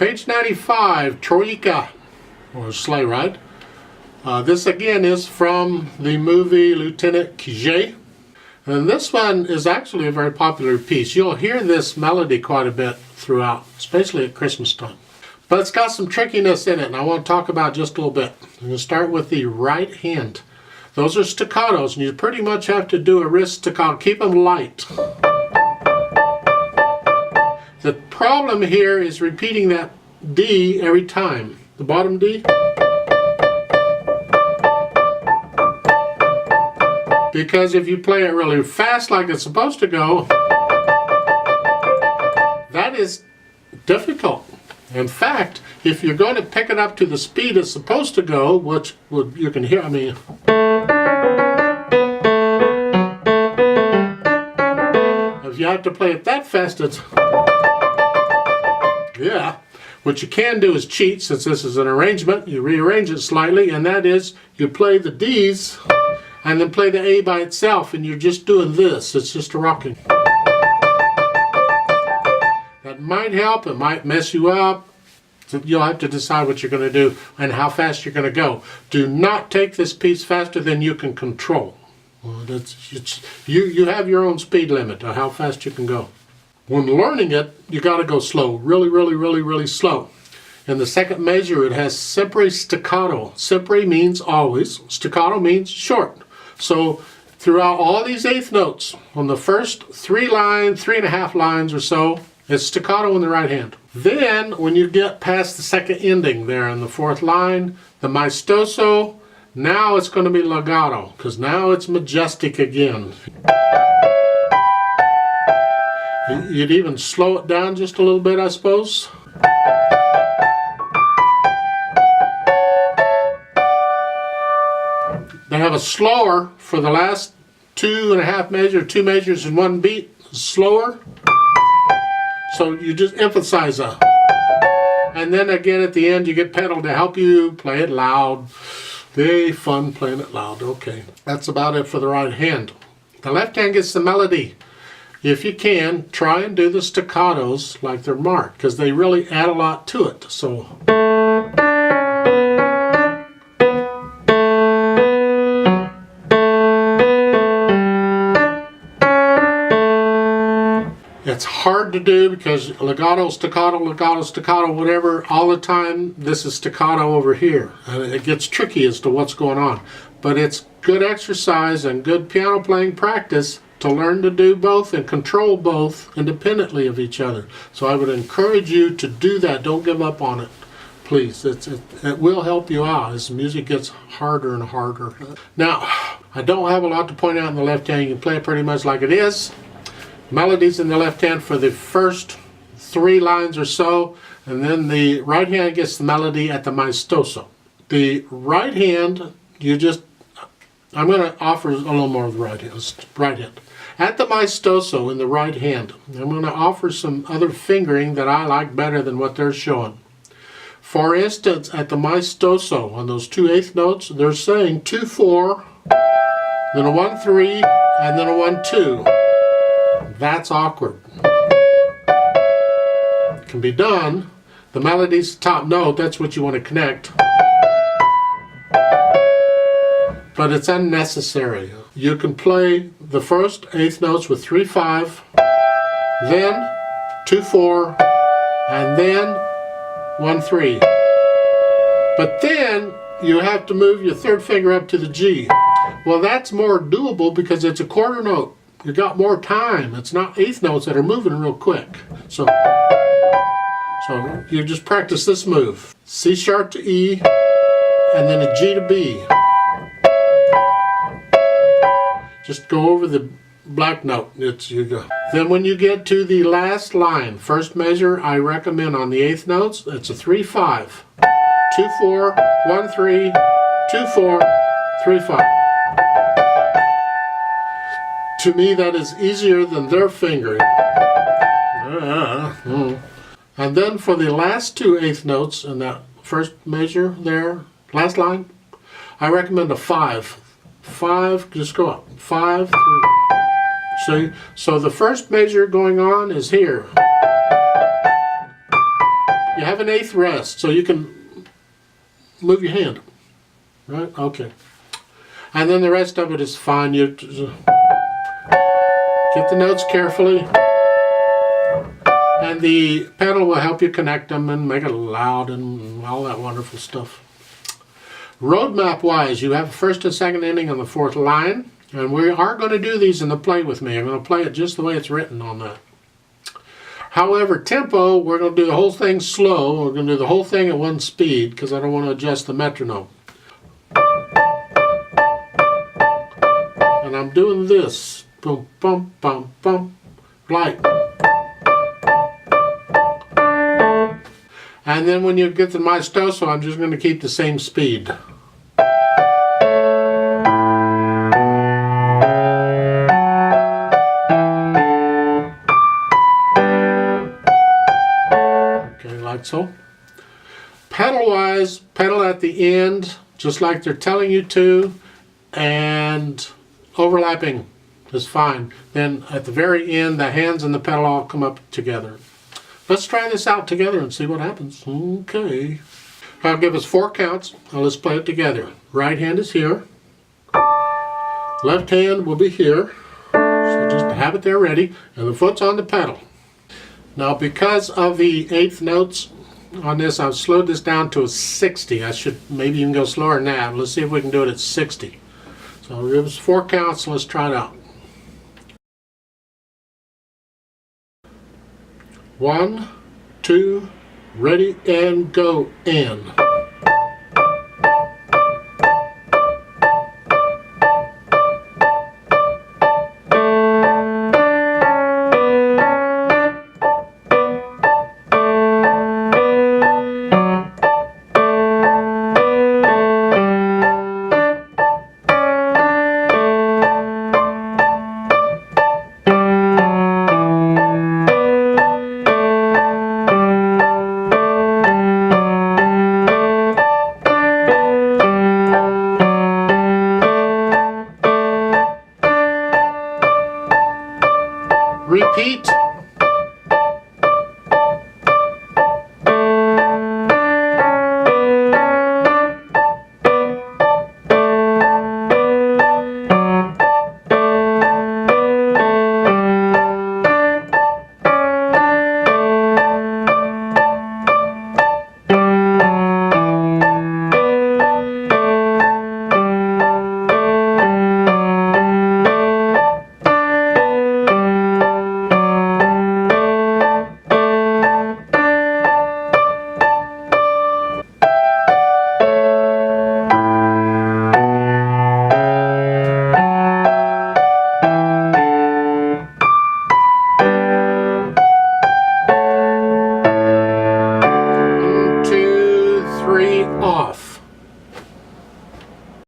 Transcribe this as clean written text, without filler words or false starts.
Page 95, Troika, or Sleigh Ride. This again is from the movie Lieutenant Kijé. And this one is actually a very popular piece. You'll hear this melody quite a bit throughout, especially at Christmas time. But it's got some trickiness in it, and I want to talk about just a little bit. I'm going to start with the right hand. Those are staccatos, and you pretty much have to do a wrist staccato. Keep them light. The problem here is repeating that D every time. The bottom D. Because if you play it really fast like it's supposed to go, that is difficult. In fact, if you're going to pick it up to the speed it's supposed to go, which you can hear, if you have to play it that fast, it's, yeah. What you can do is cheat, since this is an arrangement. You rearrange it slightly, and that is you play the D's and then play the A by itself, and you're just doing this. It's just a rocking. That might help. It might mess you up. So you'll have to decide what you're going to do and how fast you're going to go. Do not take this piece faster than you can control. Well, you have your own speed limit of how fast you can go. When learning it, you got to go slow, really slow. In the second measure, it has sempre staccato. Sempre means always. Staccato means short. So throughout all these eighth notes, on the first 3.5 lines or so, it's staccato in the right hand. Then, when you get past the second ending there in the fourth line, the maestoso, now it's going to be legato, because now it's majestic again. You'd even slow it down just a little bit, I suppose. They have a slower for the last 2.5 measures, 2 measures in one beat, slower. So you just emphasize a. And then again at the end you get pedal to help you play it loud. Very fun playing it loud. Okay, that's about it for the right hand. The left hand gets the melody. If you can, try and do the staccatos like they're marked, because they really add a lot to it. So it's hard to do because legato, staccato, whatever, all the time this is staccato over here. And it gets tricky as to what's going on. But it's good exercise and good piano playing practice to learn to do both and control both independently of each other. So I would encourage you to do that. Don't give up on it, please. It will help you out as the music gets harder and harder. Now, I don't have a lot to point out in the left hand. You can play it pretty much like it is. Melodies in the left hand for the first 3 lines or so, and then the right hand gets the melody at the maestoso. The right hand, I'm going to offer a little more of the right hand. At the maestoso in the right hand, I'm going to offer some other fingering that I like better than what they're showing. For instance, at the maestoso, on those 2 eighth notes, they're saying 2-4, then a 1-3, and then a 1-2. That's awkward. It can be done. The melody's the top note, that's what you want to connect. But it's unnecessary. You can play the first eighth notes with 3-5, then 2-4, and then 1-3. But then you have to move your third finger up to the G. Well, that's more doable because it's a quarter note. You got more time. It's not eighth notes that are moving real quick. So you just practice this move. C sharp to E, and then a G to B. Just go over the black note. You go. Then when you get to the last line, first measure, I recommend on the eighth notes, it's a 3-5. 2-4, 1-3, 2-4, 3-5. To me, that is easier than their fingering. And then for the last 2 eighth notes in that first measure there, last line, I recommend a 5. 5, just go up. 5, 3. So the first measure going on is here. You have an eighth rest, so you can move your hand. Right? Okay. And then the rest of it is fine. You get the notes carefully, and the pedal will help you connect them and make it loud and all that wonderful stuff. Roadmap wise, you have a first and second ending on the fourth line, and we are going to do these in the play with me. I'm going to play it just the way it's written on that. However, tempo, we're going to do the whole thing slow. We're going to do the whole thing at one speed because I don't want to adjust the metronome. And I'm doing this. Boom, bum, bum, bum, light. And then when you get to maestoso, I'm just going to keep the same speed. Like so. Pedal-wise, pedal at the end, just like they're telling you to, and overlapping is fine. Then at the very end, the hands and the pedal all come up together. Let's try this out together and see what happens. Okay. I'll give us 4 counts. Now let's play it together. Right hand is here. Left hand will be here. So just have it there ready. And the foot's on the pedal. Now, because of the eighth notes on this, I've slowed this down to a 60. I should maybe even go slower than that. Let's see if we can do it at 60. So I'll give us 4 counts. Let's try it out. 1, 2, ready, and go, in.